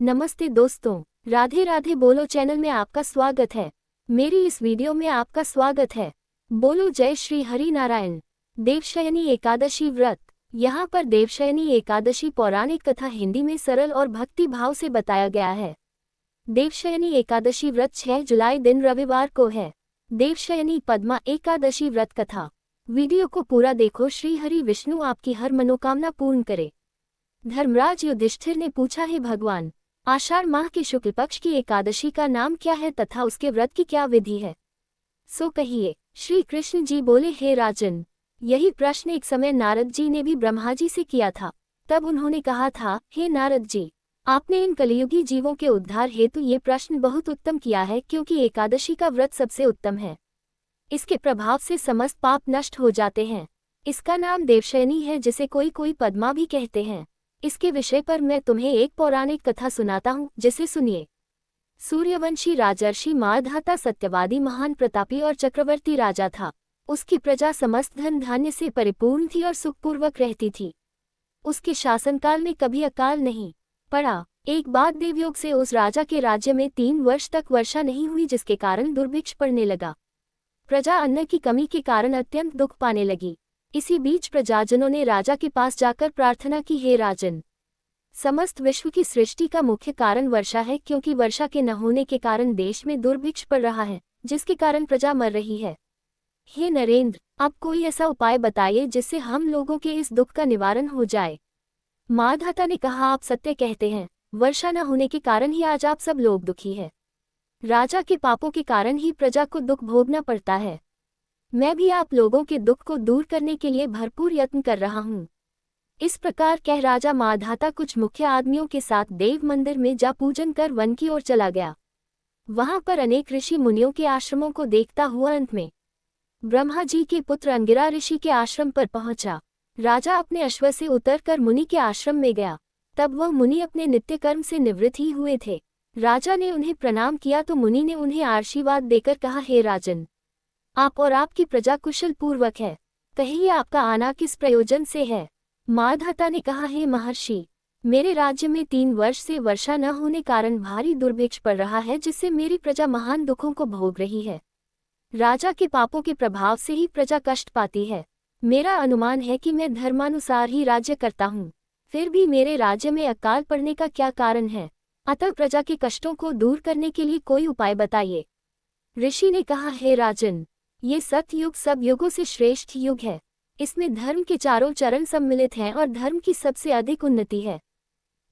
नमस्ते दोस्तों, राधे राधे बोलो चैनल में आपका स्वागत है। मेरी इस वीडियो में आपका स्वागत है। बोलो जय श्री हरि नारायण। देवशयनी एकादशी व्रत। यहाँ पर देवशयनी एकादशी पौराणिक कथा हिंदी में सरल और भक्ति भाव से बताया गया है। देवशयनी एकादशी व्रत 6 जुलाई दिन रविवार को है। देवशयनी पद्मा एकादशी व्रत कथा। वीडियो को पूरा देखो। श्री हरि विष्णु आपकी हर मनोकामना पूर्ण करे। धर्मराज युधिष्ठिर ने पूछा, हे भगवान, आषाढ़ माह की शुक्ल पक्ष की एकादशी का नाम क्या है तथा उसके व्रत की क्या विधि है, सो कहिए। श्री कृष्ण जी बोले, हे राजन, यही प्रश्न एक समय नारद जी ने भी ब्रह्मा जी से किया था। तब उन्होंने कहा था, हे नारद जी, आपने इन कलियुगी जीवों के उद्धार हेतु ये प्रश्न बहुत उत्तम किया है, क्योंकि एकादशी का व्रत सबसे उत्तम है। इसके प्रभाव से समस्त पाप नष्ट हो जाते हैं। इसका नाम देवशयनी है, जिसे कोई कोई पद्मा भी कहते हैं। इसके विषय पर मैं तुम्हें एक पौराणिक कथा सुनाता हूँ, जिसे सुनिए। सूर्यवंशी राजर्षि मारधाता सत्यवादी महान प्रतापी और चक्रवर्ती राजा था। उसकी प्रजा समस्त धन धान्य से परिपूर्ण थी और सुखपूर्वक रहती थी। उसके शासनकाल में कभी अकाल नहीं पड़ा। एक बार देवयोग से उस राजा के राज्य में 3 वर्ष तक वर्षा नहीं हुई, जिसके कारण दुर्भिक्ष पड़ने लगा। प्रजा अन्न की कमी के कारण अत्यंत दुख पाने लगी। इसी बीच प्रजाजनों ने राजा के पास जाकर प्रार्थना की, हे राजन, समस्त विश्व की सृष्टि का मुख्य कारण वर्षा है, क्योंकि वर्षा के न होने के कारण देश में दुर्भिक्ष पड़ रहा है, जिसके कारण प्रजा मर रही है। हे नरेंद्र, आप कोई ऐसा उपाय बताइए जिससे हम लोगों के इस दुख का निवारण हो जाए। मारधाता ने कहा, आप सत्य कहते हैं। वर्षा न होने के कारण ही आज आप सब लोग दुखी है। राजा के पापों के कारण ही प्रजा को दुख भोगना पड़ता है। मैं भी आप लोगों के दुख को दूर करने के लिए भरपूर यत्न कर रहा हूँ। इस प्रकार कह राजा मारधाता कुछ मुख्य आदमियों के साथ देव मंदिर में जा पूजन कर वन की ओर चला गया। वहां पर अनेक ऋषि मुनियों के आश्रमों को देखता हुआ अंत में ब्रह्मा जी के पुत्र अंगिरा ऋषि के आश्रम पर पहुंचा। राजा अपने अश्व से उतरकर मुनि के आश्रम में गया। तब वह मुनि अपने नित्य कर्म से निवृत्त ही हुए थे। राजा ने उन्हें प्रणाम किया तो मुनि ने उन्हें आशीर्वाद देकर कहा, हे राजन, आप और आपकी प्रजा कुशल पूर्वक है। कहिए आपका आना किस प्रयोजन से है। मारधाता ने कहा, हे महर्षि, मेरे राज्य में 3 वर्ष से वर्षा न होने कारण भारी दुर्भिक्ष पड़ रहा है, जिससे मेरी प्रजा महान दुखों को भोग रही है। राजा के पापों के प्रभाव से ही प्रजा कष्ट पाती है। मेरा अनुमान है कि मैं धर्मानुसार ही राज्य करता हूँ, फिर भी मेरे राज्य में अकाल पड़ने का क्या कारण है। अतः प्रजा के कष्टों को दूर करने के लिए कोई उपाय बताइए। ऋषि ने कहा, हे राजन, ये सतयुग सब युगों से श्रेष्ठ युग है। इसमें धर्म के चारों चरण सम्मिलित हैं और धर्म की सबसे अधिक उन्नति है।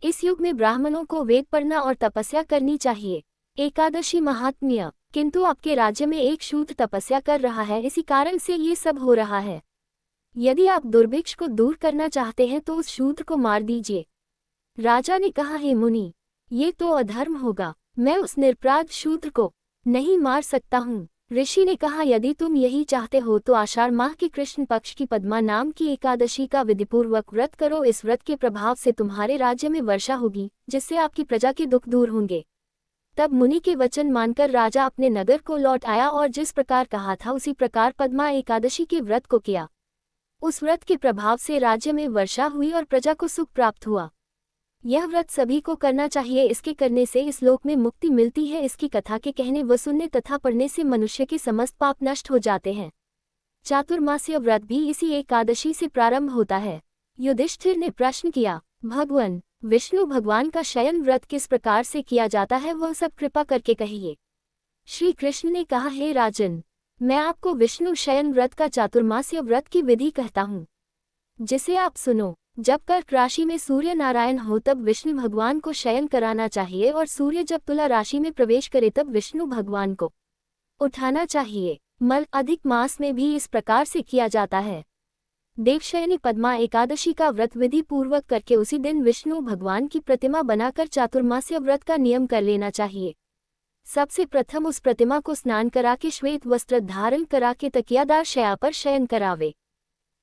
इस युग में ब्राह्मणों को वेद पढ़ना और तपस्या करनी चाहिए। एकादशी महात्म्य। किंतु आपके राज्य में एक शूद्र तपस्या कर रहा है, इसी कारण से ये सब हो रहा है। यदि आप दुर्भिक्ष को दूर करना चाहते हैं तो उस शूद्र को मार दीजिए। राजा ने कहा, हे मुनि, ये तो अधर्म होगा। मैं उस निरपराध शूद्र को नहीं मार सकता हूँ। ऋषि ने कहा, यदि तुम यही चाहते हो तो आषाढ़ माह के कृष्ण पक्ष की पद्मा नाम की एकादशी का विधिपूर्वक व्रत करो। इस व्रत के प्रभाव से तुम्हारे राज्य में वर्षा होगी, जिससे आपकी प्रजा के दुख दूर होंगे। तब मुनि के वचन मानकर राजा अपने नगर को लौट आया और जिस प्रकार कहा था उसी प्रकार पद्मा एकादशी के व्रत को किया। उस व्रत के प्रभाव से राज्य में वर्षा हुई और प्रजा को सुख प्राप्त हुआ। यह व्रत सभी को करना चाहिए। इसके करने से इस लोक में मुक्ति मिलती है। इसकी कथा के कहने व सुनने तथा पढ़ने से मनुष्य के समस्त पाप नष्ट हो जाते हैं। चातुर्मास्य व्रत भी इसी एकादशी से प्रारंभ होता है। युधिष्ठिर ने प्रश्न किया, भगवान विष्णु भगवान का शयन व्रत किस प्रकार से किया जाता है, वह सब कृपा करके कहिए। श्री कृष्ण ने कहा, हे राजन, मैं आपको विष्णु शयन व्रत का चातुर्मास्य व्रत की विधि कहता हूँ, जिसे आप सुनो। जब कर्क राशि में सूर्य नारायण हो तब विष्णु भगवान को शयन कराना चाहिए, और सूर्य जब तुला राशि में प्रवेश करे तब विष्णु भगवान को उठाना चाहिए। मल अधिक मास में भी इस प्रकार से किया जाता है। देवशयनी पद्मा एकादशी का व्रत विधि पूर्वक करके उसी दिन विष्णु भगवान की प्रतिमा बनाकर चातुर्मास्य व्रत का नियम कर लेना चाहिए। सबसे प्रथम उस प्रतिमा को स्नान करा के श्वेत वस्त्र धारण करा के तकियादार शया पर शयन करावे।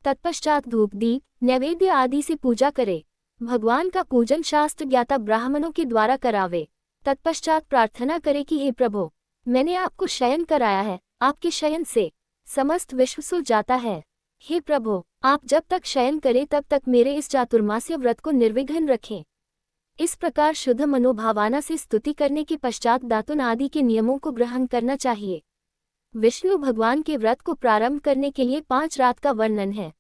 तत्पश्चात धूप दीप नैवेद्य आदि से पूजा करे। भगवान का पूजन शास्त्र ज्ञाता ब्राह्मणों के द्वारा करावे। तत्पश्चात प्रार्थना करे कि हे प्रभु, मैंने आपको शयन कराया है, आपके शयन से समस्त विश्व सो जाता है। हे प्रभु, आप जब तक शयन करें तब तक मेरे इस चातुर्मास्य व्रत को निर्विघ्न रखें। इस प्रकार शुद्ध मनोभावना से स्तुति करने के पश्चात दातुन आदि के नियमों को ग्रहण करना चाहिए। विष्णु भगवान के व्रत को प्रारंभ करने के लिए 5 रात का वर्णन है।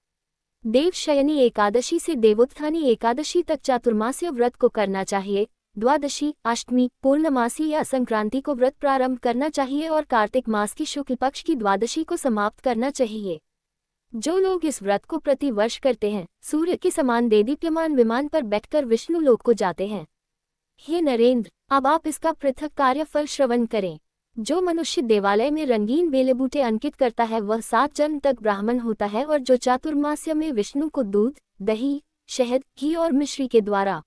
देवशयनी एकादशी से देवोत्थानी एकादशी तक चातुर्मास्य व्रत को करना चाहिए। द्वादशी, अष्टमी, पूर्णमासी या संक्रांति को व्रत प्रारंभ करना चाहिए और कार्तिक मास की शुक्ल पक्ष की द्वादशी को समाप्त करना चाहिए। जो लोग इस व्रत को प्रति वर्ष करते हैं, सूर्य के समान देदीप्यमान विमान पर बैठकर विष्णु लोक को जाते हैं। हे नरेंद्र, अब आप इसका पृथक कार्यफल श्रवण करें। जो मनुष्य देवालय में रंगीन बेले बूटे अंकित करता है वह 7 जन्म तक ब्राह्मण होता है, और जो चातुर्मास्य में विष्णु को दूध, दही, शहद, घी और मिश्री के द्वारा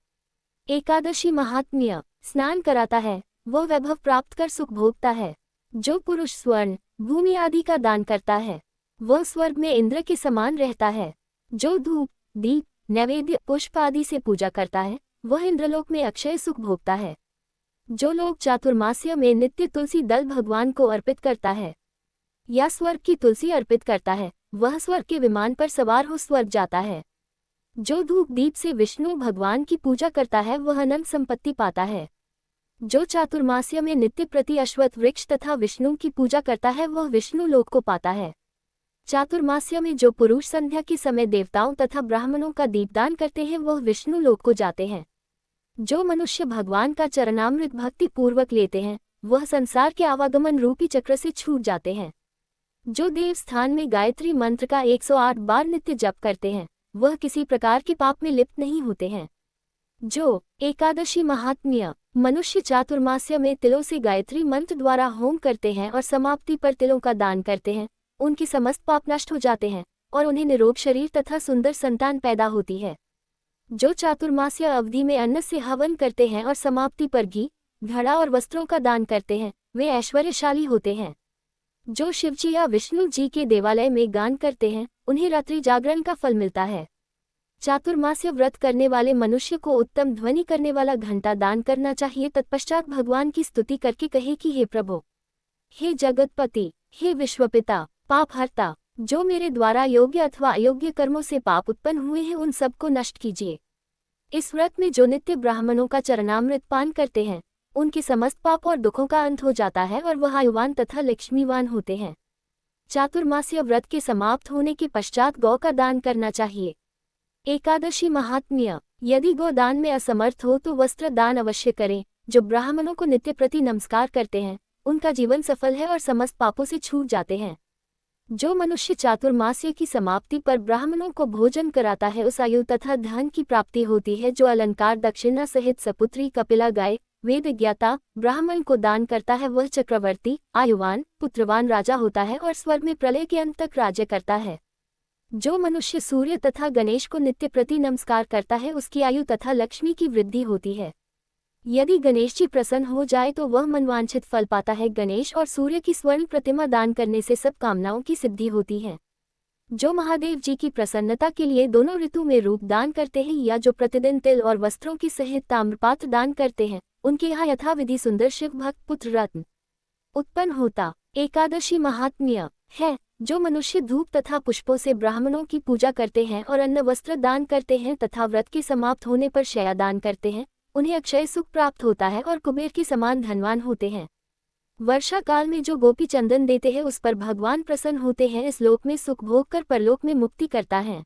एकादशी महात्म्य स्नान कराता है वह वैभव प्राप्त कर सुख भोगता है। जो पुरुष स्वर्ण, भूमि आदि का दान करता है वह स्वर्ग में इंद्र के समान रहता है। जो धूप, दीप, नैवेद्य, पुष्प आदि से पूजा करता है वह इंद्रलोक में अक्षय सुख भोगता है। जो लोग चातुर्मास्य में नित्य तुलसी दल भगवान को अर्पित करता है या स्वर्ग की तुलसी अर्पित करता है वह स्वर्ग के विमान पर सवार हो स्वर्ग जाता है। जो धूप दीप से विष्णु भगवान की पूजा करता है वह अनंत संपत्ति पाता है। जो चातुर्मास्य में नित्य प्रति अश्वत्थ वृक्ष तथा विष्णु की पूजा करता है वह विष्णु लोक को पाता है। चातुर्मास्य में जो पुरुष संध्या के समय देवताओं तथा ब्राह्मणों का दीपदान करते हैं वह विष्णु लोक को जाते हैं। जो मनुष्य भगवान का चरणामृत भक्ति पूर्वक लेते हैं वह संसार के आवागमन रूपी चक्र से छूट जाते हैं। जो देव स्थान में गायत्री मंत्र का 108 बार नित्य जप करते हैं वह किसी प्रकार के पाप में लिप्त नहीं होते हैं। जो एकादशी महात्म्य मनुष्य चातुर्मास्य में तिलों से गायत्री मंत्र द्वारा होम करते हैं और समाप्ति पर तिलों का दान करते हैं उनके समस्त पाप नष्ट हो जाते हैं और उन्हें निरोग शरीर तथा सुंदर संतान पैदा होती है। जो चातुर्मास्य अवधि में अन्न से हवन करते हैं और समाप्ति पर घी, घड़ा और वस्त्रों का दान करते हैं वे ऐश्वर्यशाली होते हैं। जो शिवजी या विष्णु जी के देवालय में गान करते हैं उन्हें रात्रि जागरण का फल मिलता है। चातुर्मास्य व्रत करने वाले मनुष्य को उत्तम ध्वनि करने वाला घंटा दान करना चाहिए। तत्पश्चात भगवान की स्तुति करके कहे कि हे प्रभु, हे जगतपति, हे विश्वपिता, पापहर्ता, जो मेरे द्वारा योग्य अथवा अयोग्य कर्मों से पाप उत्पन्न हुए हैं उन सबको नष्ट कीजिए। इस व्रत में जो नित्य ब्राह्मणों का चरणामृत पान करते हैं उनके समस्त पाप और दुखों का अंत हो जाता है और वह आयुवान तथा लक्ष्मीवान होते हैं। चातुर्मास्य व्रत के समाप्त होने के पश्चात गौ का दान करना चाहिए। एकादशी महात्म्य यदि गौ दान में असमर्थ हो तो वस्त्र दान अवश्य करें। जो ब्राह्मणों को नित्य प्रति नमस्कार करते हैं उनका जीवन सफल है और समस्त पापों से छूट जाते हैं। जो मनुष्य चातुर्मास्य की समाप्ति पर ब्राह्मणों को भोजन कराता है उस आयु तथा धन की प्राप्ति होती है। जो अलंकार दक्षिणा सहित सपुत्री कपिला गाय वेद ज्ञाता ब्राह्मण को दान करता है वह चक्रवर्ती, आयुवान, पुत्रवान राजा होता है और स्वर्ग में प्रलय के अंत तक राज्य करता है। जो मनुष्य सूर्य तथा गणेश को नित्य प्रति नमस्कार करता है उसकी आयु तथा लक्ष्मी की वृद्धि होती है। यदि गणेश जी प्रसन्न हो जाए तो वह मनवांछित फल पाता है। गणेश और सूर्य की स्वर्ण प्रतिमा दान करने से सब कामनाओं की सिद्धि होती है। जो महादेव जी की प्रसन्नता के लिए दोनों ऋतु में रूप दान करते हैं या जो प्रतिदिन तिल और वस्त्रों की सहित ताम्रपात्र दान करते हैं उनके यहाँ यथाविधि सुंदर शिव भक्त पुत्र रत्न उत्पन्न होता। एकादशी महात्म्य है जो मनुष्य धूप तथा पुष्पों से ब्राह्मणों की पूजा करते हैं और अन्न वस्त्र दान करते हैं तथा व्रत के समाप्त होने पर शया दान करते हैं उन्हें अक्षय सुख प्राप्त होता है और कुबेर के समान धनवान होते हैं। वर्षा काल में जो गोपी चंदन देते हैं उस पर भगवान प्रसन्न होते हैं। इस लोक में सुख भोग कर परलोक में मुक्ति करता है।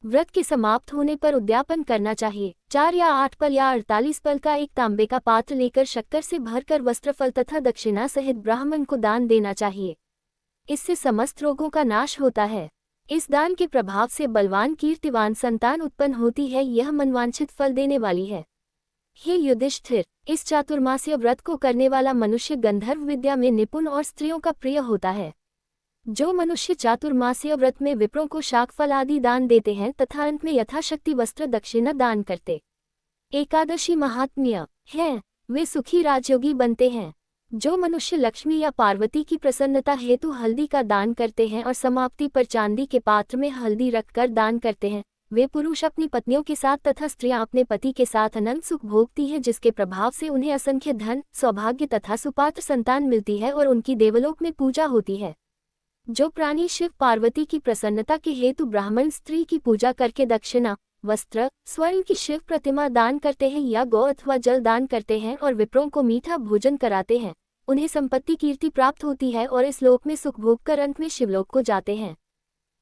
व्रत के समाप्त होने पर उद्यापन करना चाहिए। 4 या 8 पल या 48 पल का एक तांबे का पात्र लेकर शक्कर से भरकर वस्त्रफल तथा दक्षिणा सहित ब्राह्मण को दान देना चाहिए। इससे समस्त रोगों का नाश होता है। इस दान के प्रभाव से बलवान कीर्तिवान संतान उत्पन्न होती है। यह मनवांछित फल देने वाली है। हे युधिष्ठिर, इस चातुर्मास्य व्रत को करने वाला मनुष्य गंधर्व विद्या में निपुण और स्त्रियों का प्रिय होता है। जो मनुष्य चातुर्मास्य व्रत में विप्रों को शाकफल आदि दान देते हैं तथा अंत में यथाशक्ति वस्त्र दक्षिणा दान करते एकादशी महात्म्य है वे सुखी राजयोगी बनते हैं। जो मनुष्य लक्ष्मी या पार्वती की प्रसन्नता हेतु हल्दी का दान करते हैं और समाप्ति पर चांदी के पात्र में हल्दी रखकर दान करते हैं वे पुरुष अपनी पत्नियों के साथ तथा स्त्रियां अपने पति के साथ अनंत सुख भोगती है, जिसके प्रभाव से उन्हें असंख्य धन, सौभाग्य तथा सुपात्र संतान मिलती है और उनकी देवलोक में पूजा होती है। जो प्राणी शिव पार्वती की प्रसन्नता के हेतु ब्राह्मण स्त्री की पूजा करके दक्षिणा, वस्त्र, स्वर्ण की शिव प्रतिमा दान करते हैं या गौ अथवा जल दान करते हैं और विप्रों को मीठा भोजन कराते हैं, उन्हें संपत्ति कीर्ति प्राप्त होती है और इस लोक में सुख भोग कर अंत में शिवलोक को जाते हैं।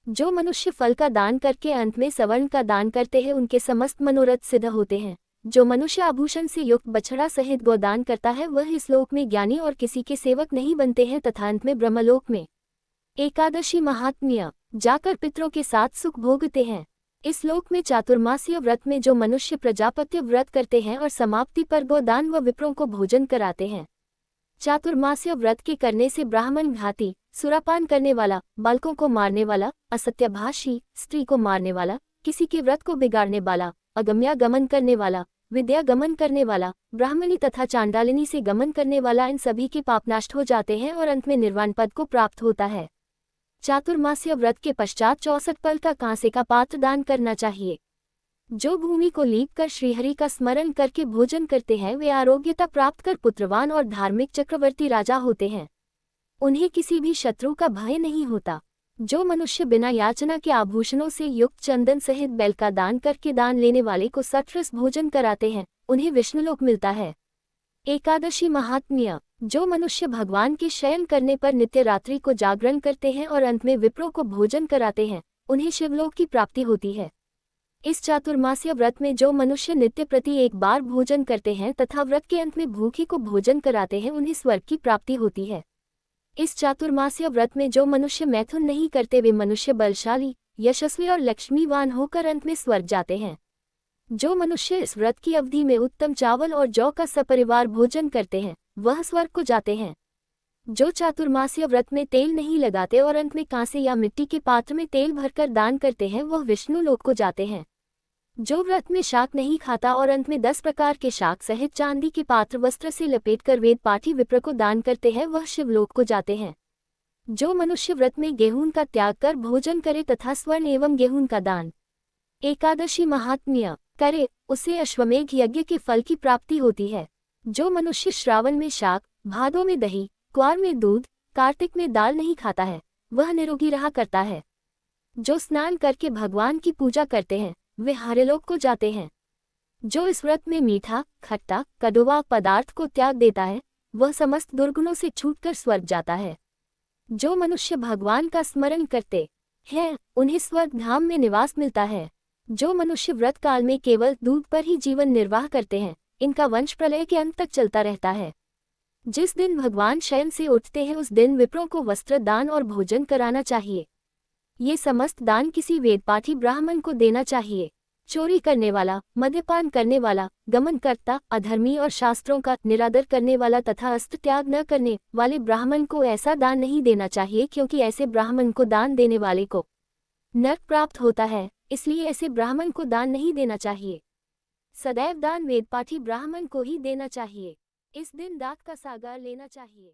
जो मनुष्य फल का दान करके अंत में स्वर्ण का दान करते हैं उनके समस्त मनोरथ सिद्ध होते हैं। जो मनुष्य आभूषण से युक्त बछड़ा सहित गोदान करता है वह इस लोक में ज्ञानी और किसी के सेवक नहीं बनते हैं तथा अंत में ब्रह्मलोक में एकादशी महात्म्य जाकर पितरों के साथ सुख भोगते हैं। इस लोक में चातुर्मासीय व्रत में जो मनुष्य प्रजापत्य व्रत करते हैं और समाप्ति पर गोदान व विप्रों को भोजन कराते हैं। चातुर्मासीय व्रत के करने से ब्राह्मण घाती, सुरापान करने वाला, बालकों को मारने वाला, असत्यभाषी, स्त्री को मारने वाला, किसी के व्रत को बिगाड़ने वाला, अगम्या गमन करने वाला, विद्या गमन करने वाला, ब्राह्मणी तथा चांडालिनी से गमन करने वाला, इन सभी के पाप नष्ट हो जाते हैं और अंत में निर्वाण पद को प्राप्त होता है। चातुर्मासीय व्रत के पश्चात 64 पल का कांसे का पात्र दान करना चाहिए। जो भूमि को लीप कर श्रीहरि का स्मरण करके भोजन करते हैं वे आरोग्यता प्राप्त कर पुत्रवान और धार्मिक चक्रवर्ती राजा होते हैं। उन्हें किसी भी शत्रु का भय नहीं होता। जो मनुष्य बिना याचना के आभूषणों से युक्त चंदन सहित बैल का दान करके दान लेने वाले को सत्रस भोजन कराते हैं उन्हें विष्णुलोक मिलता है। एकादशी महात्म्य जो मनुष्य भगवान के शयन करने पर नित्य रात्रि को जागरण करते हैं और अंत में विप्रों को भोजन कराते हैं उन्हें शिवलोक की प्राप्ति होती है। इस चातुर्मासीय व्रत में जो मनुष्य नित्य प्रति एक बार भोजन करते हैं तथा व्रत के अंत में भूखी को भोजन कराते हैं उन्हें स्वर्ग की प्राप्ति होती है। इस चातुर्मासीय व्रत में जो मनुष्य मैथुन नहीं करते वे मनुष्य बलशाली, यशस्वी और लक्ष्मीवान होकर अंत में स्वर्ग जाते हैं। जो मनुष्य इस व्रत की अवधि में उत्तम चावल और जौ का सपरिवार भोजन करते हैं वह स्वर्ग को जाते हैं। जो चातुर्मासीय व्रत में तेल नहीं लगाते और अंत में कांसे या मिट्टी के पात्र में तेल भरकर दान करते हैं वह विष्णु लोक को जाते हैं। जो व्रत में शाक नहीं खाता और अंत में 10 प्रकार के शाक सहित चांदी के पात्र वस्त्र से लपेटकर वेद पाठी विप्र को दान करते हैं वह शिवलोक को जाते हैं। जो मनुष्य व्रत में गेहूं का त्याग कर भोजन करे तथा स्वर्ण एवं गेहूं का दान एकादशी महात्म्य करे उसे अश्वमेघ यज्ञ के फल की प्राप्ति होती है। जो मनुष्य श्रावण में शाक, भादों में दही, क्वार में दूध, कार्तिक में दाल नहीं खाता है वह निरोगी रहा करता है। जो स्नान करके भगवान की पूजा करते हैं वे हरलोक को जाते हैं। जो इस व्रत में मीठा, खट्टा, कड़वा पदार्थ को त्याग देता है वह समस्त दुर्गुणों से छूटकर स्वर्ग जाता है। जो मनुष्य भगवान का स्मरण करते हैं उन्हें स्वर्ग धाम में निवास मिलता है। जो मनुष्य व्रत काल में केवल दूध पर ही जीवन निर्वाह करते हैं इनका वंश प्रलय के अंत तक चलता रहता है। जिस दिन भगवान शयन से उठते हैं उस दिन विप्रों को वस्त्र दान और भोजन कराना चाहिए। ये समस्त दान किसी वेदपाठी ब्राह्मण को देना चाहिए। चोरी करने वाला, मद्यपान करने वाला, गमनकर्ता, अधर्मी और शास्त्रों का निरादर करने वाला तथा अस्त्र त्याग न करने वाले ब्राह्मण को ऐसा दान नहीं देना चाहिए क्योंकि ऐसे ब्राह्मण को दान देने वाले को नरक प्राप्त होता है, इसलिए ऐसे ब्राह्मण को दान नहीं देना चाहिए। सदैव दान वेदपाठी ब्राह्मण को ही देना चाहिए। इस दिन दात का सागर लेना चाहिए।